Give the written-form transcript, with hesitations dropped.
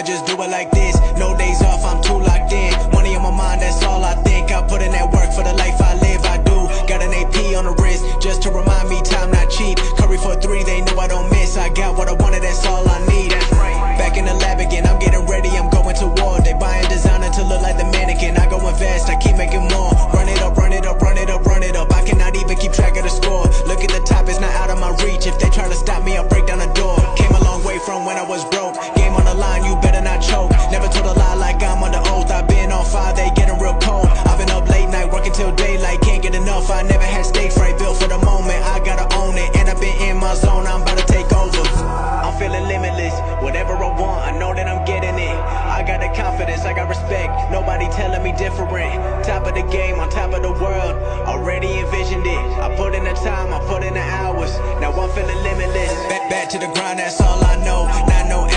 just do it like this. No days off, I'm too locked in. Money on my mind, that's all I think. I put in that work for the life I live, I do. Got an AP on the wrist, just to remind me time not cheap. Curry for 3, they know I don't miss. I got what I wanted, that's all I need. That's right. Back in the lab again, I'm getting ready, I'm going to war. They buying designer to look like the mannequin. I go invest, I keep making more. Run it up, run it up, run it up, run it up. I cannot even keep track of the score. Look at the top, it's not out of my reach. If they try to stop me, I'll break down the door. Came a long way from when I was broke. Game on the line, you better not choke. Never told a lie like I'm under oath. I've been on fire, they getting real cold. I've been up late night, working till daylight. Can't get enough, I never had stage fright. Built for the moment, I gotta own it. And I've been in my zone, I'm about to take over. I'm feeling limitless, whatever I want, I know that I'm getting it. I got the confidence, I got respect, nobody telling me different. Top of the game, on top of the world, already envisioned it. I put in the time, I put in the hours, now I'm feeling limitless. Back to the grind, that's all I know. Not no